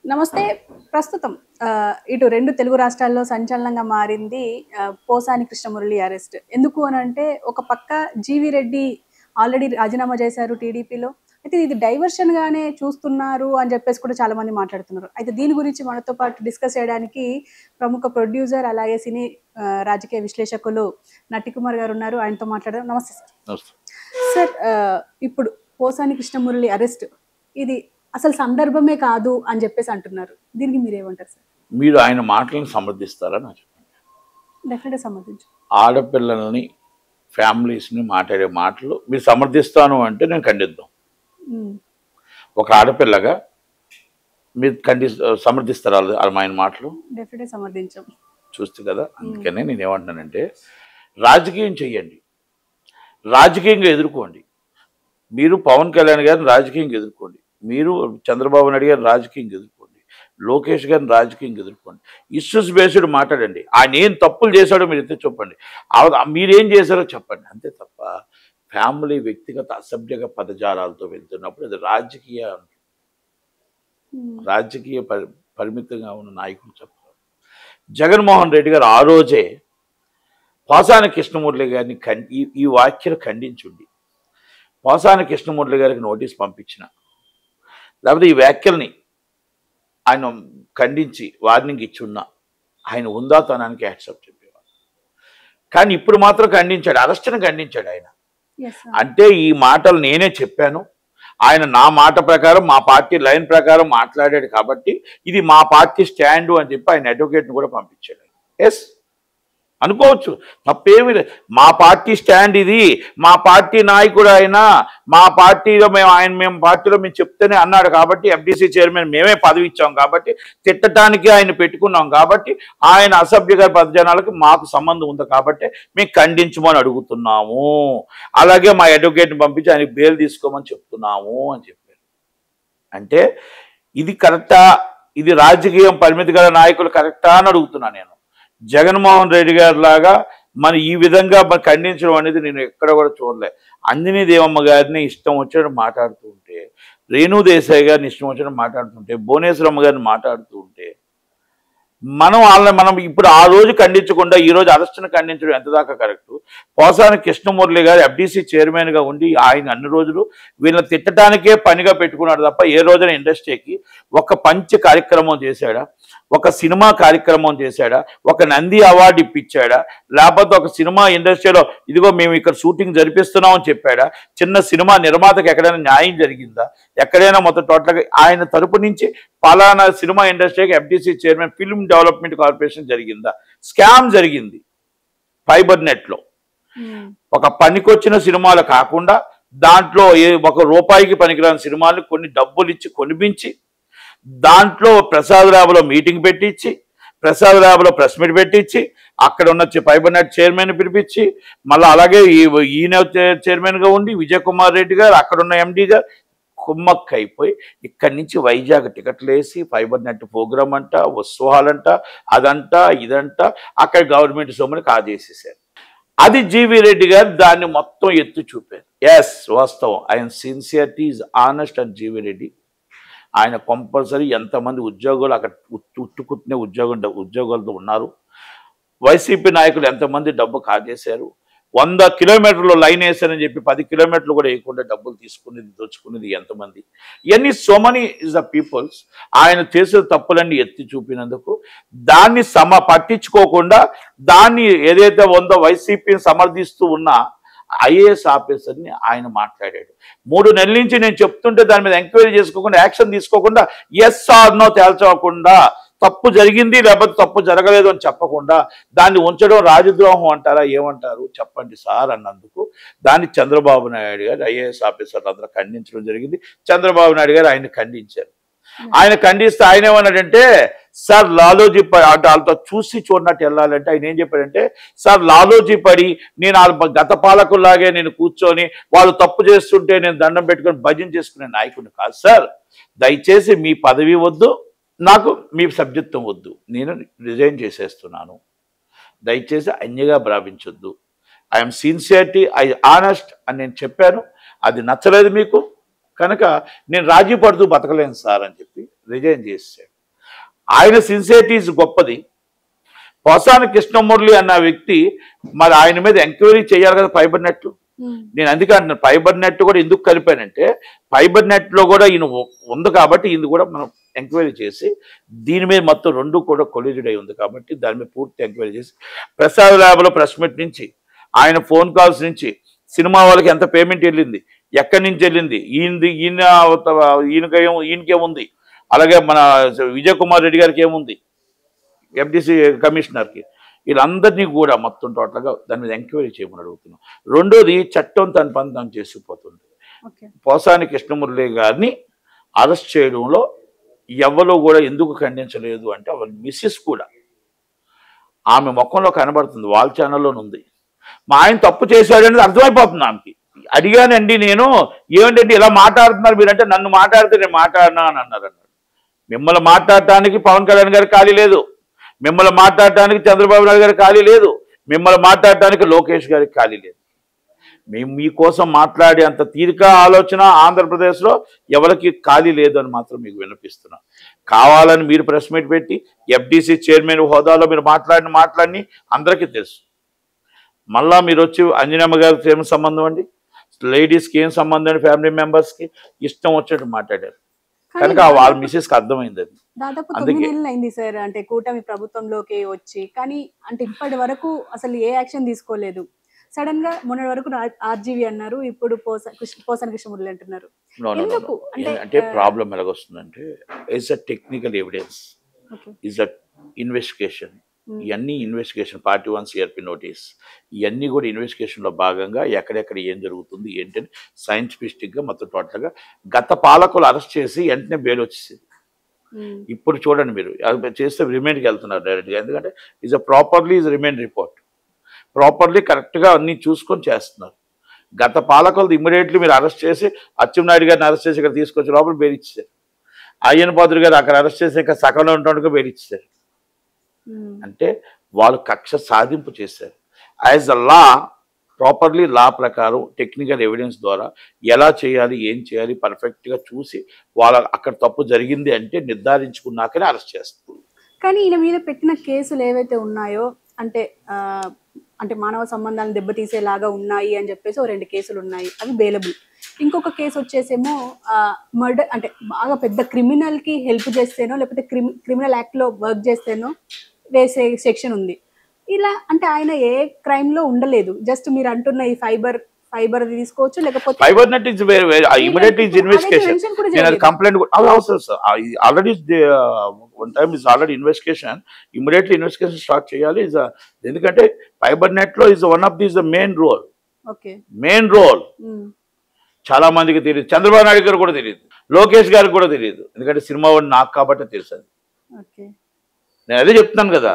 నమస్తే. ప్రస్తుతం ఇటు 2 తెలుగు రాష్ట్రాల్లో సంచలనంగా మారింది పోసాని కృష్ణమురళి అరెస్ట్. ఎందుకు అనంటే ఒక పక్క జీవీ రెడ్డి ఆల్రెడీ రాజీనామా చేశారు టీడీపీలో. అయితే ఇది డైవర్షన్‌గానే చూస్తున్నారు అని చెప్పేసి కూడా చాలామంది మాట్లాడుతున్నారు. అయితే దీని గురించి మనతో పాటు డిస్కస్ చేయడానికి ప్రముఖ ప్రొడ్యూసర్ అలాగే సినీ రాజకీయ విశ్లేషకులు నట్టికుమార్ గారు ఉన్నారు. ఆయనతో మాట్లాడదాం. నమస్తే సార్. నమస్తే. సార్ ఇప్పుడు పోసాని కృష్ణమురళి అరెస్ట్ ఇది అసలు సందర్భమే కాదు అని చెప్పేసి అంటున్నారు. దీనికి మీరేమంటారు సార్? మీరు ఆయన మాటలను సమర్థిస్తారా నాకు చెప్పండి. డెఫినెట్‌గా సమర్థించు. ఆడపిల్లల్ని ఫ్యామిలీస్ని మాట్లాడే మాటలు మీరు సమర్థిస్తాను అంటే నేను ఖండిద్దాం. ఒక ఆడపిల్లగా మీరు సమర్థిస్తారా ఆయన మాటలు? డెఫినెట్‌గా సమర్థించాం. చూస్తే కదా, అందుకనే నేను ఏమంటున్నానంటే రాజకీయం చెయ్యండి, రాజకీయంగా ఎదుర్కోండి. మీరు పవన్ కళ్యాణ్ గారిని రాజకీయంగా ఎదుర్కోండి, మీరు చంద్రబాబు నాయుడు గారిని రాజకీయంగా ఎదుర్కోండి, లోకేష్ గారిని రాజకీయంగా ఎదుర్కోండి. ఇష్యూస్ బేస్డ్ మాట్లాడండి. ఆయన ఏం తప్పులు చేశాడో మీరు ఎత్తి చెప్పండి, మీరేం చేశారో చెప్పండి. అంతే తప్ప ఫ్యామిలీ వ్యక్తిగత అసభ్యక పదజాలాలతో వెళ్తున్నప్పుడు అది రాజకీయ పరిమితంగా ఉన్న నాయకులు చెప్పారు. జగన్మోహన్ రెడ్డి గారు ఆ రోజే పోసాని కృష్ణమురళి గారిని ఈ వ్యాఖ్యలు ఖండించుండి పోసాని కృష్ణమురళి గారికి నోటీస్ పంపించిన, లేకపోతే ఈ వ్యాఖ్యల్ని ఆయన ఖండించి వార్నింగ్ ఇచ్చున్న ఆయన ఉందాతనానికి యాక్సెప్ట్ చెప్పేవారు. కానీ ఇప్పుడు మాత్రం ఖండించాడు, అరెస్ట్ని ఖండించాడు ఆయన. అంటే ఈ మాటలు నేనే చెప్పాను, ఆయన నా మాట ప్రకారం మా పార్టీ లైన్ ప్రకారం మాట్లాడాడు కాబట్టి ఇది మా పార్టీ స్టాండు అని చెప్పి ఆయన అడ్వకేట్ని కూడా పంపించాడు. ఎస్ అనుకోవచ్చు, తప్పేమి లేదు. మా పార్టీ స్టాండ్ ఇది, మా పార్టీ నాయకుడు ఆయన, మా పార్టీలో మేము పార్టీలో మేము చెప్తేనే అన్నాడు కాబట్టి ఎఫ్డీసీ చైర్మన్ మేమే పదవి ఇచ్చాం కాబట్టి తిట్టడానికి ఆయన పెట్టుకున్నాం కాబట్టి ఆయన అసభ్యకర పదజనాలకు మాకు సంబంధం ఉంది కాబట్టి మేము ఖండించమని అడుగుతున్నాము, అలాగే మా అడ్వకేట్ని పంపించి ఆయన బెయిల్ తీసుకోమని చెప్తున్నాము అని చెప్పారు. అంటే ఇది కరెక్టా, ఇది రాజకీయం పరిమితి గల నాయకులు కరెక్టా అని అడుగుతున్నాను నేను. జగన్మోహన్ రెడ్డి గారి లాగా మరి ఈ విధంగా మరి ఖండించడం అనేది నేను ఎక్కడ కూడా చూడలే. అంజనీ దేవమ్మ గారిని ఇష్టం వచ్చినట్టు మాట్లాడుతూ ఉంటే, రేణు దేశాయ్ గారిని ఇష్టం వచ్చినట్టు మాట్లాడుతుంటే, భువనేశ్వరమ్మ గారిని మాట్లాడుతూ ఉంటే మనం ఇప్పుడు ఆ రోజు ఖండించకుండా ఈ రోజు అరెస్ట్ను ఖండించడం ఎంత దాకా కరెక్టు? పోసాని కృష్ణమురళి గారు ఎఫ్డీసీ చైర్మన్గా ఉండి ఆయన అన్ని రోజులు వీళ్ళని తిట్టడానికే పనిగా పెట్టుకున్నాడు తప్ప ఏ రోజున ఇండస్ట్రీకి ఒక పంచ్ కార్యక్రమం చేశాడా, ఒక సినిమా కార్యక్రమం చేశాడా, ఒక నంది అవార్డు ఇప్పించాడా, లేకపోతే ఒక సినిమా ఇండస్ట్రీలో ఇదిగో మేము ఇక్కడ షూటింగ్ జరిపిస్తున్నామని చెప్పాడా, చిన్న సినిమా నిర్మాతకు ఎక్కడైనా న్యాయం జరిగిందా, ఎక్కడైనా మొత్తం టోటల్గా ఆయన తరపు నుంచి పలానా సినిమా ఇండస్ట్రీకి FDC chairman film development corporation జరిగిందా? స్కామ్ జరిగింది ఫైబర్ నెట్లో. ఒక పనికొచ్చిన సినిమాలు కాకుండా దాంట్లో ఒక రూపాయికి పనికిరాని సినిమాలు కొన్ని డబ్బులు ఇచ్చి కొనిపించి దాంట్లో ప్రసాద్ ల్యాబ్లో మీటింగ్ పెట్టించి, ప్రసాద్ ల్యాబ్లో ప్రెస్ మీట్ పెట్టించి, అక్కడ ఉన్న ఫైబర్ నెట్ చైర్మన్ పిలిపించి, మళ్ళీ అలాగే ఈయన చైర్మన్గా ఉండి విజయ్ కుమార్ రెడ్డి గారు అక్కడ ఉన్న ఎండీ గారు కుమ్మక్క అయిపోయి ఇక్కడి నుంచి వైజాగ్ టికెట్లు వేసి ఫైబర్ నెట్ ప్రోగ్రామ్ అంట, ఉత్సవాలంట, అదంట ఇదంట, అక్కడ గవర్నమెంట్ సొమ్ముని కాజేసేసారు. అది జీవీ రెడ్డి గారు దాన్ని మొత్తం ఎత్తి చూపారు. ఎస్ వాస్తవం, ఆయన sincerity is honest and GV Reddy ఆయన కంపల్సరీ ఎంతమంది ఉద్యోగులు అక్కడ ఉట్టుకునే ఉద్యోగులతో ఉన్నారు, వైసీపీ నాయకులు ఎంతమంది డబ్బు కాజేశారు, 100 కిలోమీటర్లు లైన్ వేసారని చెప్పి 10 కిలోమీటర్లు కూడా వేయకుండా డబ్బులు తీసుకునేది దోచుకునేది ఎంతమంది. ఇవన్నీ so money is the peoples. ఆయన చేసిన తప్పులన్నీ ఎత్తి చూపినందుకు దాన్ని పట్టించుకోకుండా దాన్ని ఏదైతే ఉందో వైసీపీని సమర్థిస్తూ ఉన్న ఐఏఎస్ ఆఫీసర్ని ఆయన మాట్లాడాడు. 3 నెలల నుంచి నేను చెప్తుంటే దాని మీద ఎంక్వైరీ చేసుకోకుండా యాక్షన్ తీసుకోకుండా ఎస్ ఆర్ నో తేల్చకుండా తప్పు జరిగింది లేకపోతే తప్పు జరగలేదు అని చెప్పకుండా దాన్ని ఉంచడం రాజద్రోహం అంటారా ఏమంటారు చెప్పండి సార్ అన్నందుకు దాన్ని చంద్రబాబు నాయుడు గారు ఐఏఎస్ ఆఫీసర్లు అందరూ ఖండించడం జరిగింది. చంద్రబాబు నాయుడు గారు ఆయన ఖండించారు. ఆయన ఖండిస్తే ఆయన ఏమన్నాడంటే, సార్ లాలోజీ వాళ్ళతో చూసి చూడనట్టు వెళ్ళాలంటే ఆయన ఏం చెప్పాడంటే, సార్ లాలోజీ పడి నేను గత పాలకుల్లాగే నేను కూర్చొని వాళ్ళు తప్పు చేస్తుంటే నేను దండం పెట్టుకొని భజన చేసుకునే నాయకుడిని కాదు సార్, దయచేసి మీ పదవి వద్దు, నాకు మీ సభ్యత్వం వద్దు, నేను రిజైన్ చేసేస్తున్నాను, దయచేసి అన్యగా భావించొద్దు, ఐఎమ్ సిన్సియరిటీ ఐ ఆనెస్ట్ అని నేను చెప్పాను, అది నచ్చలేదు మీకు కనుక నేను రాజీ పడుతూ బతకలేను సార్ అని చెప్పి రిజైన్ చేశాడు. ఆయన సిన్సియరిటీ గొప్పది. పోసాని కృష్ణమురళి అన్న వ్యక్తి మరి ఆయన మీద ఎంక్వైరీ చేయాలి కదా ఫైబర్ నెట్. నేను అందుకే అంటున్నాను ఫైబర్ నెట్ కూడా ఎందుకు కలిపానంటే ఫైబర్ నెట్లో కూడా ఈయన ఉంది కాబట్టి ఇది కూడా మనం ఎంక్వైరీ చేసి దీని మీద మొత్తం రెండు కూడా కొలిజెడ్ అయి ఉంది కాబట్టి దాని మీద పూర్తి ఎంక్వైరీ చేసి ప్రసాద్ ల్యాబ్లో ప్రెస్ మీట్ నుంచి ఆయన ఫోన్ కాల్స్ నుంచి సినిమా వాళ్ళకి ఎంత పేమెంట్ వెళ్ళింది, ఎక్కడి నుంచి వెళ్ళింది, ఈయనకేముంది, అలాగే మన విజయ్ కుమార్ రెడ్డి గారికి ఏముంది, ఎఫ్డిసి కమిషనర్కి, వీళ్ళందరినీ కూడా మొత్తం టోటల్గా దాని మీద ఎంక్వైరీ చేయమని అడుగుతున్నాం. రెండోది చట్టం తన పని తాను చేసుకుపోతుంది. పోసాని కృష్ణమురళి గారిని అరెస్ట్ చేయడంలో ఎవరు కూడా ఎందుకు ఖండించలేదు అంటే వాళ్ళ మిస్సెస్ కూడా ఆమె ముఖంలో కనబడుతుంది, వాళ్ళ ఛానల్లోనే ఉంది. మా ఆయన తప్పు చేశాడనేది అర్థమైపోతుంది ఆమెకి. అడిగానండి నేను, ఏమిటండి ఇలా మాట్లాడుతున్నారు మీరంటే, నన్ను మాట్లాడితే నేను మాట్లాడినా అని అన్నారు. మిమ్మల్ని మాట్లాడటానికి పవన్ కళ్యాణ్ గారికి ఖాళీ లేదు, మిమ్మల్ని మాట్లాడటానికి చంద్రబాబు నాయుడు గారికి ఖాళీ లేదు, మిమ్మల్ని మాట్లాడటానికి లోకేష్ గారికి ఖాళీ లేదు. మేము మీకోసం మాట్లాడే అంత తీరిక ఆలోచన ఆంధ్రప్రదేశ్లో ఎవరికి ఖాళీ లేదు అని మాత్రం మీకు వినిపిస్తున్నాం. కావాలని మీరు ప్రెస్ మీట్ పెట్టి ఎఫ్డిసి చైర్మన్ హోదాలో మీరు మాట్లాడి అందరికీ తెలుసు. మళ్ళా మీరు వచ్చి అంజనమ్మ గారికి ఏం సంబంధం అండి, లేడీస్కి ఏం సంబంధం అండి, ఫ్యామిలీ మెంబర్స్కి ఇష్టం వచ్చినట్టు మాట్లాడారు కనుక వాళ్ళ మిసెస్కి అర్థమైంది. అది దాదాపు 9 నెలలు అయింది సార్ అంటే కూటమి ప్రభుత్వంలోకి వచ్చి, కానీ అంటే ఇప్పటి వరకు అసలు ఏ యాక్షన్ తీసుకోలేదు. సడన్ గా మొన్నటి వరకు ఆర్జీవి అన్నారు, ఇప్పుడు పోసాని కృష్ణమురళి అంటున్నారు. అంటే ప్రాబ్లం ఎలాగొస్తుందంటే it's a technical evidence, it's a investigation. ఇవన్నీ ఇన్వెస్టిగేషన్ పార్టీ 1 సిఆర్పి నోటీస్ ఇవన్నీ కూడా ఇన్వెస్టిగేషన్లో భాగంగా ఎక్కడెక్కడ ఏం జరుగుతుంది ఏంటని సైంటిఫిస్టిక్గా మొత్తం టోటల్గా గత పాలకులు అరెస్ట్ చేసి వెంటనే బెయిల్ వచ్చేసింది. ఇప్పుడు చూడండి మీరు అది చేస్తే రిమైండ్కి వెళ్తున్నారు డైరెక్ట్గా, ఎందుకంటే is a properly is remand report properly కరెక్ట్గా అన్నీ చూసుకొని చేస్తున్నారు. గత పాలకులు ఇమ్మీడియట్లీ మీరు అరెస్ట్ చేసి అచ్చెన్నాయుడు గారిని అరెస్ట్ చేసి ఇక్కడ తీసుకొచ్చి లోపల బెయిల్ ఇచ్చారు. అయ్యన్ పాత్రుడు గారు అక్కడ అరెస్ట్ చేసి ఇంకా సకంలో ఉండడానికి బెయిల్ ఇచ్చారు. అంటే వాళ్ళు కక్ష సాధింపు చేశారు. యాజ్ అ లా ప్రాపర్లీ లా ప్రకారం టెక్నికల్ ఎవిడెన్స్ ద్వారా ఎలా చేయాలి ఏం చేయాలి పర్ఫెక్ట్గా చూసి వాళ్ళ అక్కడ తప్పు జరిగింది అంటే నిర్ధారించుకున్నాకనే అరెస్ట్ చేస్తారు. కానీ ఈయన మీద పెట్టిన కేసులు ఏవైతే ఉన్నాయో అంటే అంటే మానవ సంబంధాలను దెబ్బతీసేలాగా ఉన్నాయి అని చెప్పేసి 2 కేసులు ఉన్నాయి, అవి బెయిలబుల్. ఇంకొక కేసు వచ్చేసేమో మర్డర్ అంటే బాగా పెద్ద క్రిమినల్కి హెల్ప్ చేస్తేనో లేకపోతే క్రిమినల్ యాక్ట్లో వర్క్ చేస్తేనో వేసే సెక్షన్ ఉంది. ఇలా అంటే ఆయన ఏ క్రైమ్లో ఉండలేదు, జస్ట్ మీరు అంటున్న ఈ ఫైబర్ తీసుకోవచ్చు లేకపోతే fibre net is immediately investigation. నేను అది కంప్లైంట్ అవసరం sir, already one time is already investigation, immediately investigation start చేయాలి. ఎందుకంటే ఫైబర్ నెట్ లో is one of the main role. Main role చాలా మందికి తెలియదు, చంద్రబాబు నాయుడు గారు కూడా తెలియదు, లోకేష్ గారికి కూడా తెలియదు, ఎందుకంటే సినిమా వాడు నాకు కాబట్టి తెలుసు. అది నేను అదే చెప్తున్నాను కదా,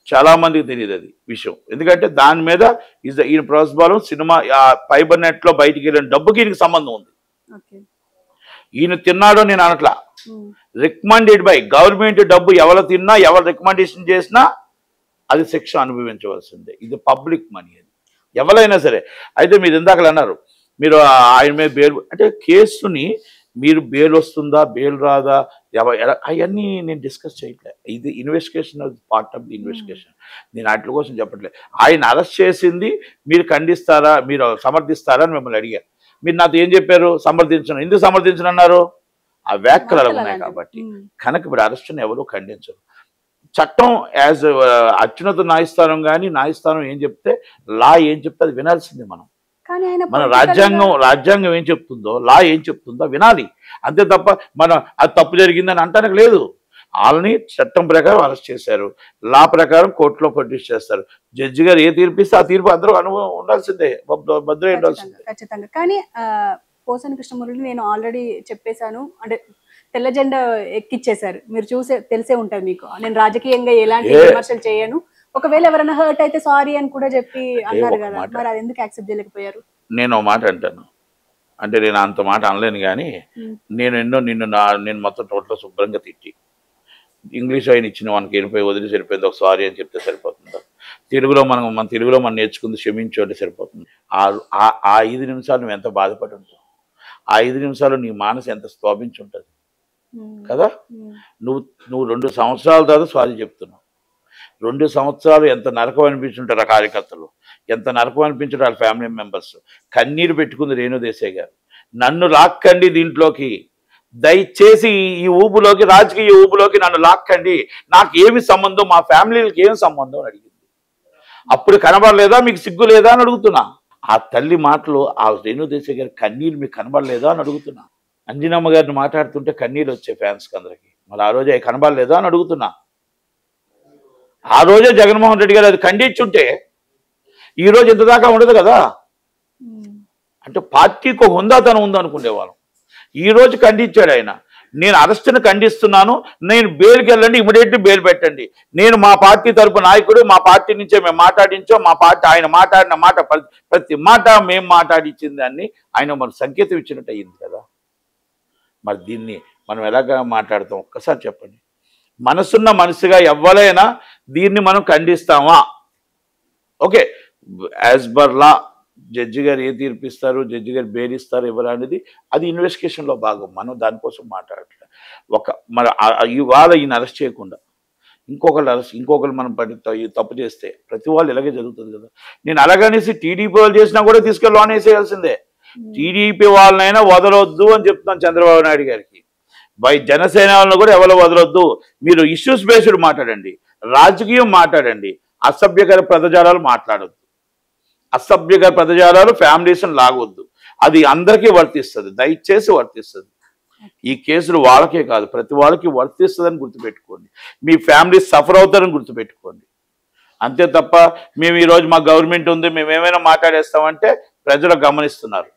చాలా మందికి తెలియదు అది విషయం. ఎందుకంటే దాని మీద ఈయన ప్రోత్సాహం సినిమా ఫైబర్ నెట్ లో బయటికి వెళ్ళిన డబ్బుకి ఈయనకి సంబంధం ఉంది. ఈయన తిన్నాడో నేను అనట్లా, రికమెండెడ్ బై గవర్నమెంట్ డబ్బు ఎవరు తిన్నా ఎవరు రికమెండేషన్ చేసినా అది శిక్ష అనుభవించవలసిందే. ఇది పబ్లిక్ మనీ, అది ఎవరైనా సరే. అయితే మీరు ఇందాక అన్నారు మీరు ఆయన మీద బెయిల్ అంటే కేసుని మీరు బెయిల్ వస్తుందా బెయిల్ రాదా అవన్నీ నేను డిస్కస్ చేయట్లే. ఇది investigation, part of the investigation. నేను వాటి కోసం చెప్పట్లేదు. ఆయన అరెస్ట్ చేసింది మీరు ఖండిస్తారా మీరు సమర్థిస్తారా అని మిమ్మల్ని అడిగారు. మీరు నాతో ఏం చెప్పారు, సమర్థించను. ఎందుకు సమర్థించను అన్నారు, ఆ వ్యాఖ్యలు అలా ఉన్నాయి కాబట్టి. కనుక ఇప్పుడు అరెస్ట్ని ఎవరూ ఖండించరు. చట్టం యాజ్ అత్యున్నత న్యాయస్థానం కానీ న్యాయస్థానం ఏం చెప్తే లా ఏం చెప్తే అది వినాల్సిందే. మన రాజ్యాంగం ఏం చెప్తుందో లా ఏం చెప్తుందో వినాలి, అంతే తప్ప మనం అది తప్పు జరిగిందని అంటానికి లేదు. వాళ్ళని చట్టం ప్రకారం అరెస్ట్ చేశారు, లా ప్రకారం కోర్టులో ప్రొడ్యూస్ చేస్తారు. జడ్జి గారు ఏ తీర్పు ఇస్తే ఆ తీర్పు అందరూ ఉండాల్సిందే, భద్రత ఉండాల్సిందే ఖచ్చితంగా. కానీ పోసాని కృష్ణమురళి నేను ఆల్రెడీ చెప్పేశాను అంటే తెల్ల జెండా ఎక్కిచ్చేశారు, మీరు తెలిసే ఉంటుంది మీకు. నేను రాజకీయంగా ఎలాంటి విమర్శలు చేయను, ఒకవేళ ఎవరైనా హర్ట్ అయితే సారీ అని కూడా చెప్పి అన్నారు కదా, మరి అది ఎందుకు యాక్సెప్ట్ చేయలేకపోయారు? నేను ఒక మాట అంటాను, అంటే నేను అంత మాట అనలేను కానీ నేను మొత్తం టోటల్ శుభ్రంగా తిట్టి ఇంగ్లీష్ ఆయన ఇచ్చిన మనకి వెళ్ళిపోయి వదిలి సరిపోయింది, ఒక సారీ అని చెప్తే సరిపోతుందా? తెలుగులో మన తెలుగులో మనం నేర్చుకుంది క్షమించు అంటే సరిపోతుంది. ఆ 5 నిమిషాలు నువ్వు ఎంత బాధపడి ఉంటావు, ఆ 5 నిమిషాలు నీ మనసు ఎంత స్తోభించి ఉంటుంది. కదా. నువ్వు నువ్వు 2 సంవత్సరాల తర్వాత సారీ చెప్తున్నావు. 2 సంవత్సరాలు ఎంత నరకం అనిపించుంటారు ఆ కార్యకర్తలు, ఎంత నరకం అనిపించారు వాళ్ళ ఫ్యామిలీ మెంబర్స్. కన్నీరు పెట్టుకుంది రేణుదేశాయ్ గారు. నన్ను లాక్కండి దీంట్లోకి, దయచేసి ఈ ఊపులోకి, రాజకీయ ఊపులోకి నన్ను లాక్కండి, నాకు ఏమి సంబంధం, మా ఫ్యామిలీలకి ఏమి సంబంధం అని అడిగింది. అప్పుడు కనబడలేదా, మీకు సిగ్గు లేదా అని అడుగుతున్నా. ఆ తల్లి మాటలు, ఆ రేణుదేశాయ్ గారి కన్నీరు మీకు కనబడలేదా అని అడుగుతున్నా. అంజనమ్మ గారిని మాట్లాడుతుంటే కన్నీరు వచ్చే ఫ్యాన్స్కి అందరికి, మళ్ళీ ఆ రోజు అవి కనబడలేదా అని అడుగుతున్నా. ఆ రోజే జగన్మోహన్ రెడ్డి గారు అది ఖండించుంటే ఈ రోజు ఇంత దాకా ఉండదు కదా. అంటే పార్టీకి ఒక హుందాతనం ఉందనుకునేవాళ్ళం. ఈ రోజు ఖండించాడు ఆయన. నేను అరెస్ట్ని ఖండిస్తున్నాను, నేను బెయిల్కి వెళ్ళండి, ఇమీడియట్లీ బెయిల్ పెట్టండి. నేను మా పార్టీ తరపు నాయకుడు, మా పార్టీ నుంచే మేము మాట్లాడించాం, మా పార్టీ ఆయన మాట్లాడిన మాట ప్రతి మాట మేము మాట్లాడించింది దాన్ని ఆయన మన సంకేతం ఇచ్చినట్టు అయ్యింది కదా. మరి దీన్ని మనం ఎలాగా మాట్లాడతాం ఒక్కసారి చెప్పండి. మనసున్న మనిషిగా ఎవ్వరైనా దీన్ని మనం ఖండిస్తామా? ఓకే, యాజ్ బర్ లా జడ్జి గారు ఏ తీర్పిస్తారు, జడ్జి గారు బెయిల్ ఇస్తారు ఎవరు అనేది అది ఇన్వెస్టిగేషన్లో భాగం. మనం దానికోసం మాట్లాడట్లేదు. మన ఇవాళ ఈయన అరెస్ట్ చేయకుండా ఇంకొకరు మనం తప్పు చేస్తే ప్రతి వాళ్ళు ఇలాగే జరుగుతుంది కదా. నేను అలాగనేసి టీడీపీ వాళ్ళు చేసినా కూడా తీసుకెళ్ళి లోన్ వేసేయాల్సిందే. టీడీపీ వాళ్ళనైనా వదలొద్దు అని చెప్తున్నాను చంద్రబాబు నాయుడు గారికి. జనసేన వాళ్ళని కూడా ఎవరు వదలొద్దు. మీరు ఇష్యూస్ బేస్డ్ మాట్లాడండి, రాజకీయం మాట్లాడండి, అసభ్యకర పదజాలాలు మాట్లాడొద్దు. అసభ్యకర పదజాలాలు ఫ్యామిలీస్ని లాగొద్దు. అది అందరికీ వర్తిస్తుంది, దయచేసి వర్తిస్తుంది. ఈ కేసులు వాళ్ళకే కాదు ప్రతి వాళ్ళకి వర్తిస్తుందని గుర్తుపెట్టుకోండి. మీ ఫ్యామిలీ సఫర్ అవుతారని గుర్తుపెట్టుకోండి. అంతే తప్ప మేము ఈరోజు మా గవర్నమెంట్ ఉంది మేము ఏమైనా మాట్లాడేస్తామంటే ప్రజలు గమనిస్తున్నారు.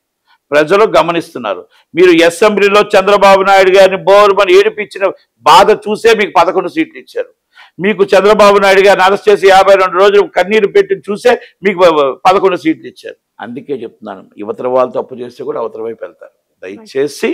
మీరు అసెంబ్లీలో చంద్రబాబు నాయుడు గారిని బోరుమని ఏడిపించిన బాధ చూసే మీకు 11 సీట్లు ఇచ్చారు. మీకు చంద్రబాబు నాయుడు గారిని అరెస్ట్ చేసి 52 రోజులు కన్నీరు పెట్టి చూసే మీకు 11 సీట్లు ఇచ్చారు. అందుకే చెప్తున్నాను, యువతల వాళ్ళు తప్పు చేస్తే కూడా అవతల వైపు వెళ్తారు. దయచేసి